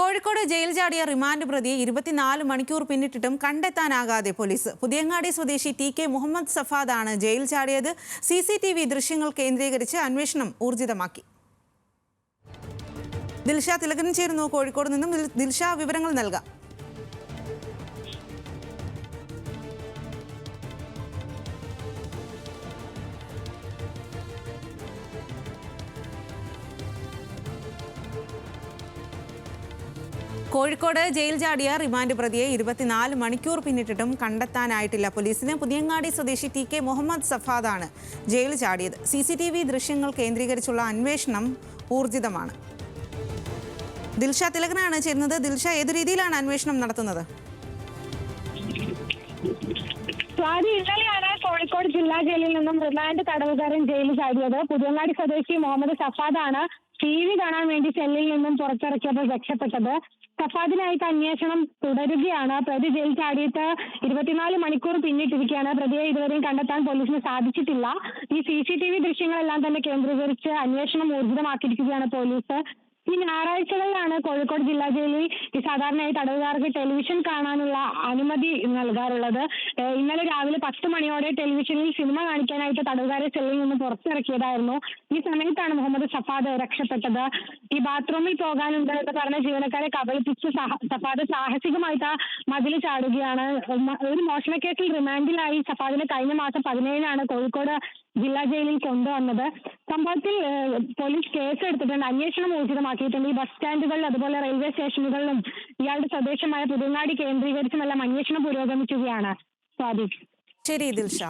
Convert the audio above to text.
Kozhikode jail ചാടിയ remand പ്രതിയെ 24 മണിക്കൂർ പിന്നിട്ടിട്ടും കണ്ടെത്താനാകാതെ പോലീസ്. പുതിയങ്ങാടി സ്വദേശി ടി കെ മുഹമ്മദ് സഫാദാണ് ജയിൽ ചാടിയത്. CCTV ദൃശ്യങ്ങൾ കേന്ദ്രീകരിച്ച് അന്വേഷണം ഊർജിതമാക്കി. ദിൽഷ തിലകൻ ചേരുന്നു കോഴിക്കോട് നിന്നും. ദിൽഷ, വിവരങ്ങൾ നൽകാം. കോഴിക്കോട് ജയിൽ ചാടിയ റിമാൻഡ് പ്രതിയെ 24 മണിക്കൂർ പിന്നിട്ടിട്ടും കണ്ടെത്താനായിട്ടില്ല പോലീസിന്. പുതിയങ്ങാടി സ്വദേശി ടി കെ മുഹമ്മദ് സഫാദാണ് ജയിൽ ചാടിയത്. CCTV ദൃശ്യങ്ങൾ കേന്ദ്രീകരിച്ചുള്ള അന്വേഷണം ഊർജിതമാണ്. ദിൽഷ തിലകനാണ് ചേരുന്നത്. ദിൽഷ, ഏത് രീതിയിലാണ് അന്വേഷണം നടത്തുന്നത്? ഇന്നലെയാണ് കോഴിക്കോട് ജില്ലാ ജയിലിൽ നിന്നും റിമാൻഡ് തടവുകാരൻ ജയിലിൽ ചാടിയത്. പുതിയങ്ങാടി സ്വദേശി മുഹമ്മദ് സഫാദാണ് TV കാണാൻ വേണ്ടി സെല്ലിൽ നിന്നും പുറത്തിറക്കിയപ്പോൾ രക്ഷപ്പെട്ടത്. സഫാദിനായിട്ട് അന്വേഷണം തുടരുകയാണ്. പ്രതി ജയിൽ ചാടിയിട്ട് 24 മണിക്കൂർ പിന്നിട്ടിരിക്കുകയാണ്. പ്രതിയെ ഇതുവരെയും കണ്ടെത്താൻ പോലീസിന് സാധിച്ചിട്ടില്ല. ഈ CCTV ദൃശ്യങ്ങളെല്ലാം തന്നെ കേന്ദ്രീകരിച്ച് അന്വേഷണം ഊർജിതമാക്കിയിരിക്കുകയാണ് പോലീസ്. ഈ ഞായറാഴ്ചകളിലാണ് കോഴിക്കോട് ജില്ലാ ജയിലിൽ സാധാരണയായി തടവുകാർക്ക് ടെലിവിഷൻ കാണാനുള്ള അനുമതി നൽകാറുള്ളത്. ഇന്നലെ രാവിലെ 10 മണിയോടെ ടെലിവിഷനിൽ സിനിമ കാണിക്കാനായിട്ട് തടവുകാരെ സെല്ലിൽ നിന്ന് പുറത്തിറക്കിയതായിരുന്നു. ഈ സമയത്താണ് മുഹമ്മദ് സഫാദ് രക്ഷപ്പെട്ടത്. ഈ ബാത്റൂമിൽ പോകാനുണ്ട് എന്ന് പറഞ്ഞ ജീവനക്കാരെ കബളിപ്പിച്ച് സഫാദ് സാഹസികമായിട്ട് മതിൽ ചാടുകയാണ്. ഒരു മോഷണക്കേസിൽ റിമാൻഡിലായി സഫാദിനെ കഴിഞ്ഞ മാസം 17-നാണ് കോഴിക്കോട് ജില്ലാ ജയിലിൽ കൊണ്ടുവന്നത്. സംഭവത്തിൽ പോലീസ് കേസെടുത്തിട്ടുണ്ട്. അന്വേഷണം ഊർജിതമാക്കിയിട്ടുണ്ട്. ഈ ബസ് സ്റ്റാൻഡുകളിൽ അതുപോലെ റെയിൽവേ സ്റ്റേഷനുകളിലും ഇയാളുടെ സ്വദേശമായ പുതിയങ്ങാടി കേന്ദ്രീകരിച്ചുമെല്ലാം അന്വേഷണം പുരോഗമിക്കുകയാണ്. ശരി ദിൽഷ.